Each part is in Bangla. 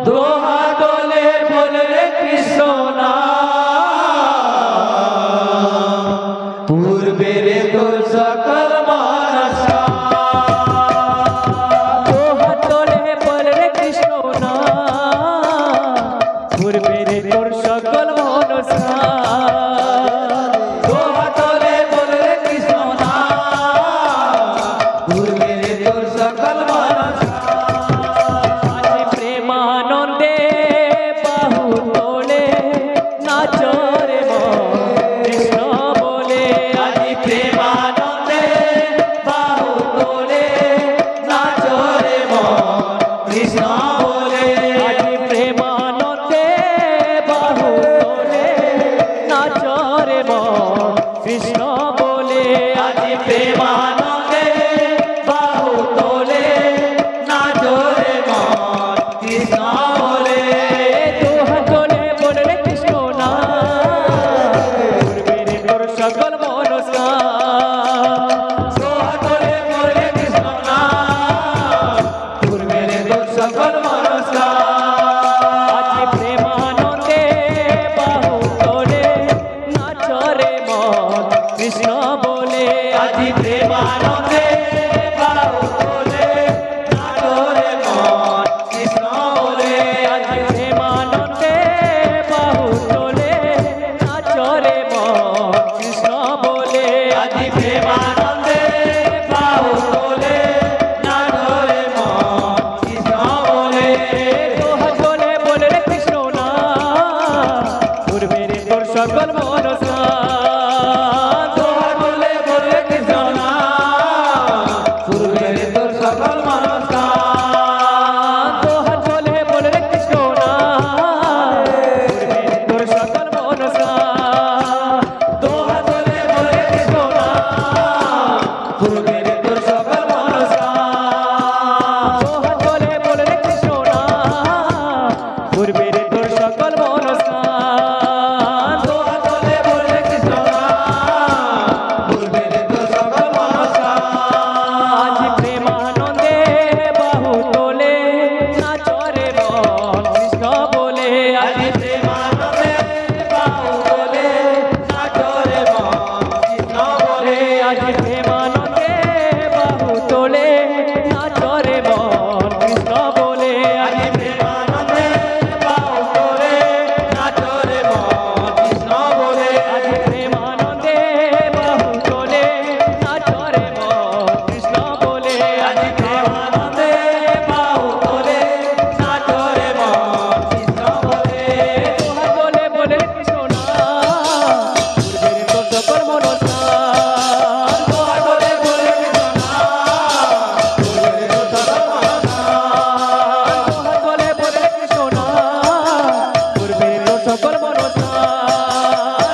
दोहा डोले बोल रे कृष्ण पूर्वे रे तो सकल मानसा दोहा डोले बोल रे कृष्ण पूर्वे रे तोर सकल मानसा दोहा डोले बोल रे कृष्ण पूर्वे रे तो सकल मानसा प्रेमानंदे बाहु तोले नाचो रे कृष्ण बोले আজি প্রেমানন্দে বাহু তোলে নাচো রে মন কৃষ্ণ বলে আজি প্রেমানন্দে বাহু তোলে নাচো রে কৃষ্ণ বলে আজি প্রেমানন্দে বাহু তোলে নাচো রে মন কৃষ্ণ বলে दोहा डोले बोल रे कृष्ण पूर्वे रे तोर सकल मनसा दोहा डोले बोल रे কৃষ্ণ পূর্বে রে তোর সকল মনসা আজি প্রেমানন্দে বাহু তোলে নাচো রে কৃষ্ণ বলে আজি প্রেমানন্দে বাহু তোলে নাচো রে মন কৃষ্ণ বলে আজি প্রেমানন্দে বাহু তোলে নাচো রে কৃষ্ণ বলে আজি প্রেমানন্দে বাহু তোলে নাচো রে মন কৃষ্ণ বলে दोहा डोले बोल रे कृष्ण पूर्वे रे तोर सकल मनसा दोहा ডোলে বলে কৃষ্ণ পূর্বে রে তোর সকল মনসা दोहा डोले बोल रे कृष्ण पूर्वे रे तोर सकल मनसा दोहा ডোলে বলে কৃষ্ণ পূর্বে রে তোর সকল মনসা दोहा डोले बोल रे कृष्ण पूर्वे रे तोर सकल मनसा दोहा डोले বলে কৃষ্ণ পূর্বে রে তোর সকল মনসা आज प्रेमानंदे बाहु तोले नाचो रे कृष्ण बोले আজি প্রেমানন্দে বাহু তোলে নাচো রে মন কৃষ্ণ বলে आज प्रेमानंदे बाहु तोले नाचो रे कृष्ण बोले আজি প্রেমানন্দে বাহু তোলে নাচো রে মন কৃষ্ণ বলে आज प्रेमानंदे बाहु तोले नाचो रे कृष्ण बोले আজি প্রেমানন্দে বাহু তোলে নাচো রে মন কৃষ্ণ বলে दोहा बोले बोले कृष्ण पूर्वे रे तोर सकल मनसा दोहा ডোলে বলে কৃষ্ণ পূর্বে রে তোর সকল মনসা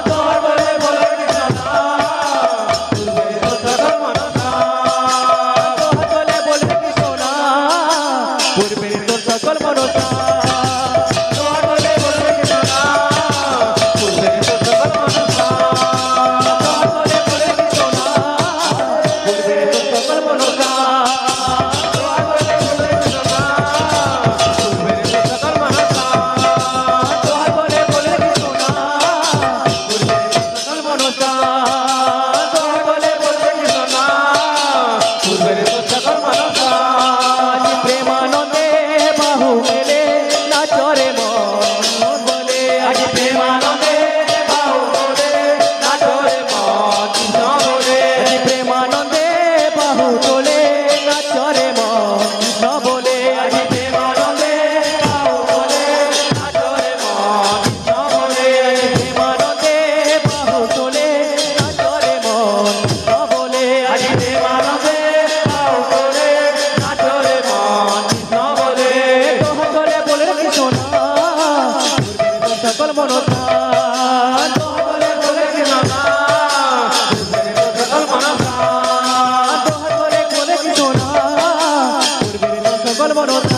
दोहा बोले बोले कृष्ण पूर्वे रे तोर सकल मनसा दोहा ডোলে বলে কৃষ্ণ পূর্বে রে তোর সকল মনসা दोहा बोले बोले कृष्ण पूर्वे रे तोर सकल मनसा दोहा ডোলে বলে কৃষ্ণ পূর্বে রে তোর সকল মনসা दोहा बोले बोले कृष्ण पूर्वे रे तोर सकल मनसा दोहा ডোলে বলে কৃষ্ণ পূর্বে রে তোর সকল মনসা दोहा बोले बोले कृष्ण पूर्वे रे तोर सकल मनसा दोहा बोले बोले कृष्ण পূর্বে রে তোর সকল মনসা आज प्रेमानंदे बाहु मेले नाचो रे बोले আজি প্রেমানন্দে বাহু তোলে নাচো রে মন কৃষ্ণ বলে আজি প্রেমানন্দে বাহু তোলে নাচো রে কৃষ্ণ বলে আজি প্রেমানন্দে বাহু তোলে নাচো রে মন কৃষ্ণ বলে প্রেমানন্দে বাহু তোলে নাচো রে কৃষ্ণ বলে আজি প্রেমানন্দে বাহু তোলে নাচো রে মন কৃষ্ণ বলে दोहा তোলে বলে কৃষ্ণ পূর্বে রে তোর সকল মনসা दोहा ডোলে বলে কৃষ্ণ পূর্বে রে তোর সকল মনসা दोहा তোলে বলে কৃষ্ণ পূর্বে রে তোর সকল মনসা